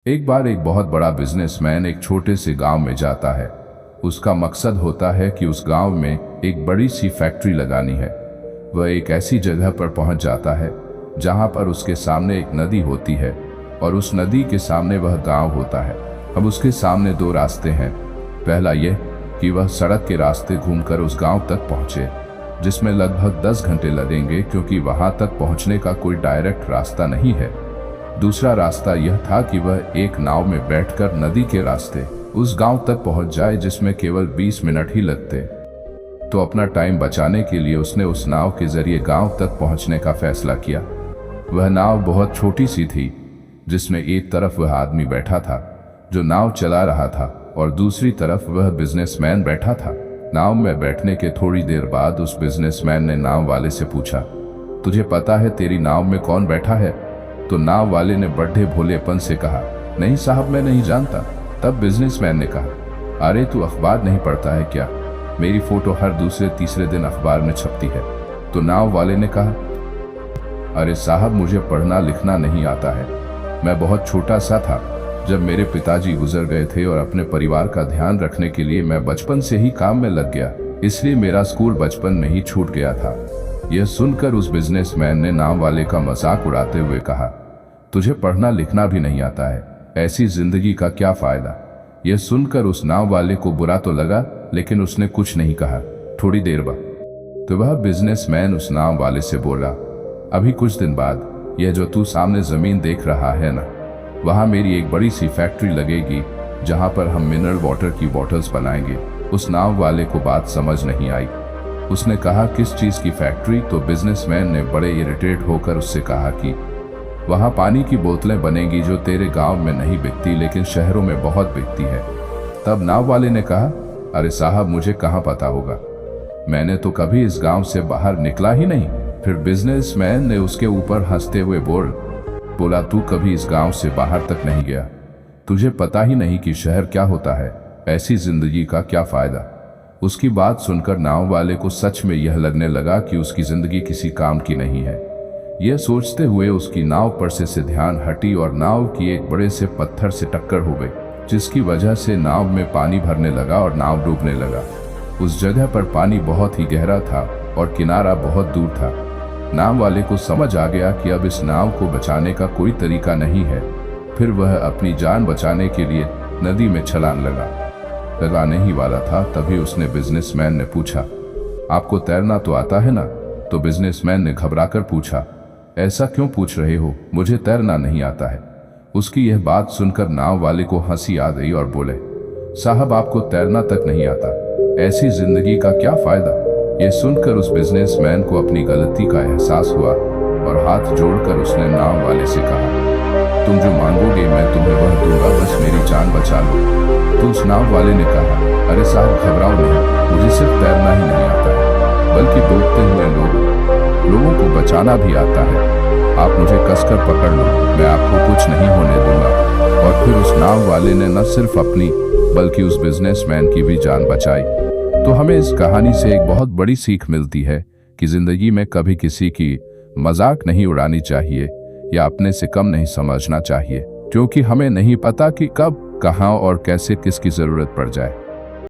एक बार एक बहुत बड़ा बिजनेसमैन एक छोटे से गांव में जाता है। उसका मकसद होता है कि उस गांव में एक बड़ी सी फैक्ट्री लगानी है। वह एक ऐसी जगह पर पहुंच जाता है जहां पर उसके सामने एक नदी होती है और उस नदी के सामने वह गांव होता है। अब उसके सामने दो रास्ते हैं। पहला यह कि वह सड़क के रास्ते घूमकर उस गांव तक पहुंचे, जिसमें लगभग 10 घंटे लगेंगे क्योंकि वहां तक पहुंचने का कोई डायरेक्ट रास्ता नहीं है। दूसरा रास्ता यह था कि वह एक नाव में बैठकर नदी के रास्ते उस गांव तक पहुंच जाए, जिसमें केवल 20 मिनट ही लगते। तो अपना टाइम बचाने के लिए उसने उस नाव के जरिए गांव तक पहुंचने का फैसला किया। वह नाव बहुत छोटी सी थी, जिसमें एक तरफ वह आदमी बैठा था जो नाव चला रहा था और दूसरी तरफ वह बिजनेसमैन बैठा था। नाव में बैठने के थोड़ी देर बाद उस बिजनेसमैन ने नाव वाले से पूछा, तुझे पता है तेरी नाव में कौन बैठा है? तो नाव वाले ने बड़े भोलेपन से कहा, नहीं साहब, मैं नहीं जानता। तब बिजनेसमैन ने कहा, अरे तू अखबार नहीं पढ़ता है क्या? मेरी फोटो हर दूसरे तीसरे दिन अखबार में छपती है। तो नाव वाले ने कहा, अरे साहब, मुझे पढ़ना लिखना नहीं आता है। मैं बहुत छोटा सा था जब मेरे पिताजी गुजर गए थे और अपने परिवार का ध्यान रखने के लिए मैं बचपन से ही काम में लग गया, इसलिए मेरा स्कूल बचपन में ही छूट गया था। यह सुनकर उस बिजनेसमैन ने नाव वाले का मजाक उड़ाते हुए कहा, तुझे पढ़ना लिखना भी नहीं आता है, ऐसी जिंदगी का क्या फायदा? यह सुनकर उस नाव वाले को बुरा तो लगा, लेकिन उसने कुछ नहीं कहा। थोड़ी देर बाद तो वह बिजनेसमैन उस नाव वाले से बोला, अभी कुछ दिन बाद यह जो तू सामने जमीन देख रहा है ना, वहां मेरी एक बड़ी सी फैक्ट्री लगेगी जहां पर हम मिनरल वाटर की बॉटल्स बनाएंगे। उस नाव वाले को बात समझ नहीं आई। उसने कहा, किस चीज की फैक्ट्री? तो बिजनेसमैन ने बड़े इरिटेट होकर उससे कहा कि वहां पानी की बोतलें बनेंगी जो तेरे गांव में नहीं बिकती लेकिन शहरों में बहुत बिकती है। तब नाव वाले ने कहा, अरे साहब, मुझे कहां पता होगा, मैंने तो कभी इस गांव से बाहर निकला ही नहीं। फिर बिजनेसमैन ने उसके ऊपर हंसते हुए बोला, तू कभी इस गांव से बाहर तक नहीं गया, तुझे पता ही नहीं कि शहर क्या होता है, ऐसी जिंदगी का क्या फायदा? उसकी बात सुनकर नाव वाले को सच में यह लगने लगा कि उसकी जिंदगी किसी काम की नहीं है। यह सोचते हुए उसकी नाव पर से ध्यान हटी और नाव की एक बड़े से पत्थर से टक्कर हो गई, जिसकी वजह से नाव में पानी भरने लगा और नाव डूबने लगा। उस जगह पर पानी बहुत ही गहरा था और किनारा बहुत दूर था। नाव वाले को समझ आ गया कि अब इस नाव को बचाने का कोई तरीका नहीं है। फिर वह अपनी जान बचाने के लिए नदी में छलांग लगाने ही वाला था, तभी उसने बिजनेसमैन ने पूछा, आपको तैरना तो आता है ना? तो बिजनेसमैन ने घबराकर पूछा, ऐसा क्यों पूछ रहे हो, मुझे तैरना नहीं आता है। उसकी यह बात सुनकर नाव वाले को हंसी आ गई और बोले, साहब, आपको तैरना तक नहीं आता, ऐसी जिंदगी का क्या फायदा? यह सुनकर उस बिजनेसमैन को अपनी गलती का एहसास हुआ और हाथ जोड़कर उसने नाव वाले से कहा, तुम जो मांगोगे मैं तुम्हें वह दूंगा, बस मेरी जान बचा लो। तो उस नाव वाले ने कहा, अरे साहब, घबराओ नहीं, मुझे सिर्फ तैरना ही नहीं आता है, बल्कि डूबते हुए लोगों को बचाना भी आता है। आप मुझे कसकर पकड़ लो, मैं आपको कुछ नहीं होने दूंगा। और फिर उस नाव वाले ने न सिर्फ अपनी बल्कि उस बिजनेसमैन की भी जान बचाई। तो हमें इस कहानी से एक बहुत बड़ी सीख मिलती है कि जिंदगी में कभी किसी की मजाक नहीं उड़ानी चाहिए या अपने से कम नहीं समझना चाहिए, क्योंकि हमें नहीं पता कि कब, कहां और कैसे किसकी जरूरत पड़ जाए।